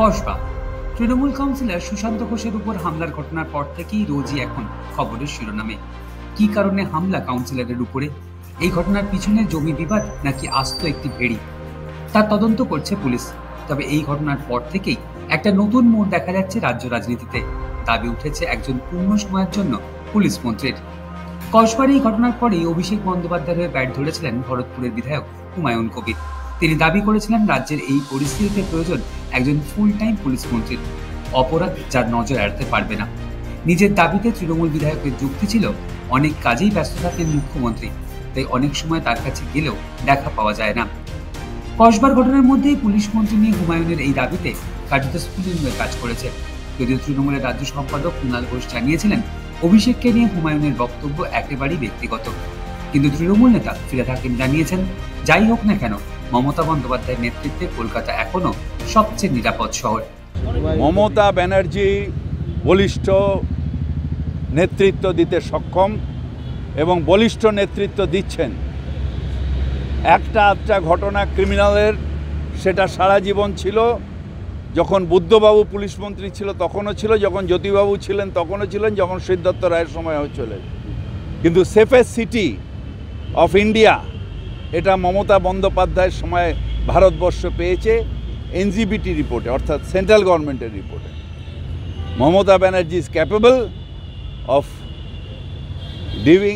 Kasba Trinamool councillor Sushant ঘোষের উপর হামলার ঘটনার পর থেকেই রোজই এখন খবরের শিরোনামে। কি কারণে হামলা কাউন্সিলরের উপরে? এই ঘটনার পিছনে জমি বিবাদ নাকি আস্ত একটি ভেড়ি, তার তদন্ত করছে পুলিশ। তবে এই ঘটনার পর থেকেই একটা নতুন মোড় দেখা যাচ্ছে রাজ্য রাজনীতিতে। দাবি উঠেছে একজন পূর্ণ সময়ের জন্য পুলিশ মন্ত্রীর। কসবার এই ঘটনার পরেই অভিষেক বন্দ্যোপাধ্যায়ের হয়ে ব্যাট ধরেছিলেন ভরতপুরের বিধায়ক হুমায়ুন কবির। তিনি দাবি করেছিলেন রাজ্যের এই পরিস্থিতিতে প্রয়োজন একজন ফুল টাইম পুলিশ মন্ত্রীর, অপরাধ যার নজর এড়াতে পারবে না। নিজের দাবিতে তৃণমূল বিধায়কের যুক্তি ছিল অনেক কাজেই ব্যস্ত থাকেন মুখ্যমন্ত্রী, তাই অনেক সময় তার কাছে গেলেও দেখা পাওয়া যায় না। কসবার ঘটনার মধ্যেই পুলিশ মন্ত্রী নিয়ে হুমায়ুনের এই দাবিতে কার্যত স্ফুলিঙ্গ হয়ে কাজ করেছে। যদিও তৃণমূলের রাজ্য সম্পাদক কুণাল ঘোষ জানিয়েছিলেন অভিষেককে নিয়ে হুমায়ুনের বক্তব্য একেবারেই ব্যক্তিগত, কিন্তু তৃণমূল নেতা ফিরহাদ হাকিম জানিয়েছেন যাই হোক না কেন মমতা বন্দ্যোপাধ্যায়ের নেতৃত্বে কলকাতা এখনো সবচেয়ে নিরাপদ শহর। মমতা ব্যানার্জি বলিষ্ঠ নেতৃত্ব দিতে সক্ষম এবং বলিষ্ঠ নেতৃত্ব দিচ্ছেন। একটা আধটা ঘটনা ক্রিমিনালের, সেটা সারা জীবন ছিল। যখন বুদ্ধবাবু পুলিশ মন্ত্রী ছিল তখনও ছিল, যখন জ্যোতিবাবু ছিলেন তখনও ছিলেন, যখন সিদ্ধার্থ রায়ের সময় চলে। কিন্তু সেফেস্ট সিটি অফ ইন্ডিয়া এটা মমতা বন্দ্যোপাধ্যায়ের সময় ভারতবর্ষ পেয়েছে এনজিবিটি রিপোর্টে, অর্থাৎ সেন্ট্রাল গভর্নমেন্টের রিপোর্টে। Mamata Banerjee is capable of diving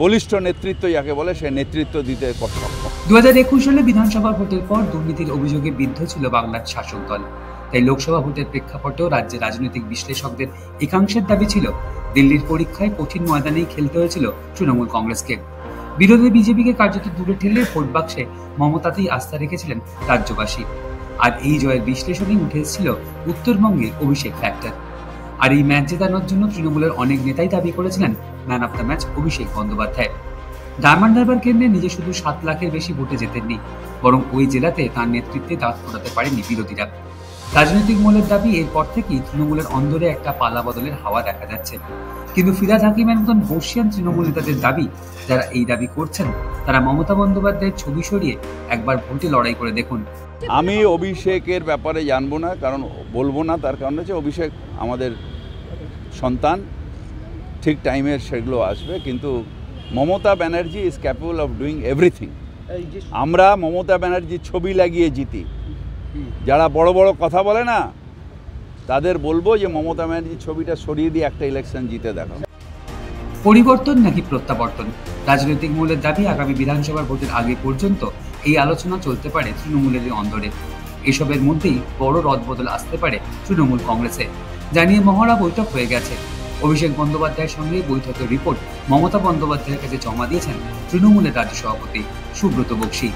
বলিষ্ঠ নেতৃত্ব যাকে বলে, সে নেতৃত্ব দিতে সক্ষম। 2021 সালে বিধানসভা ভোটের পর দুর্নীতির অভিযোগে বিদ্ধ ছিল বাংলার শাসক দল। তাই লোকসভা ভোটের প্রেক্ষাপটেও রাজ্যের রাজনৈতিক বিশ্লেষকদের একাংশের দাবি ছিল দিল্লির পরীক্ষায় কঠিন ময়দানেই খেলতে হয়েছিল তৃণমূল কংগ্রেসকে। বিরোধী বিজেপিকে কার্যত দূরে ঠেলে ভোট বাক্সে মমতাতেই আস্থা রেখেছিলেন রাজ্যবাসী। আর এই জয়ের বিশ্লেষণেই উঠে এসেছিল উত্তরবঙ্গে অভিষেক ফ্যাক্টর। আর এই ম্যাচ জেতানোর জন্য তৃণমূলের অনেক নেতাই দাবি করেছিলেন man of the match Abhishek Bandyopadhyay. Diamond Harbour কেন্দ্রে নিজে শুধু 7 লাখের বেশি ভোটে জেতেননি, বরং ওই জেলাতে তার নেতৃত্বে দাঁত ফোটাতে পারেনি বিরোধীরা। রাজনৈতিক মহলের দাবি এরপর থেকেই তৃণমূলের অন্দরে একটা পালা বদলের হাওয়া দেখা যাচ্ছে। কিন্তু ফিরহাদ হাকিমের মতন বর্ষিয়ান তৃণমূল নেতাদের দাবি, যারা এই দাবি করছেন তারা মমতা বন্দ্যোপাধ্যায়ের ছবি সরিয়ে একবার ভোটে লড়াই করে দেখুন। আমি অভিষেকের ব্যাপারে জানবো না, কারণ বলবো না, তার কারণ হচ্ছে অভিষেক আমাদের সন্তান, ঠিক টাইমের সেগুলো আসবে। কিন্তু Mamata Banerjee is capable of doing everything. আমরা মমতা ব্যানার্জির ছবি লাগিয়ে জিতি। যারা বড় বড় কথা বলে না, তাদের বলবো যে মমতা ব্যানার্জির ছবিটা সরিয়ে দিয়ে একটা ইলেকশন জিতে দেখাও। পরিবর্তন নাকি প্রত্যাবর্তন? রাজনৈতিক মহলের দাবি আগামী বিধানসভা ভোটের আগে পর্যন্ত এই আলোচনা চলতে পারে তৃণমূলের অন্দরে। এসবের মধ্যেই বড় রদবদল আসতে পারে তৃণমূল কংগ্রেসে, জানিয়ে মহড়া বৈঠক হয়ে গেছে। অভিষেক বন্দ্যোপাধ্যায়ের সঙ্গে বৈঠকের রিপোর্ট মমতা বন্দ্যোপাধ্যায়ের কাছে জমা দিয়েছেন তৃণমূলের রাজ্য সভাপতি সুব্রত বক্সী।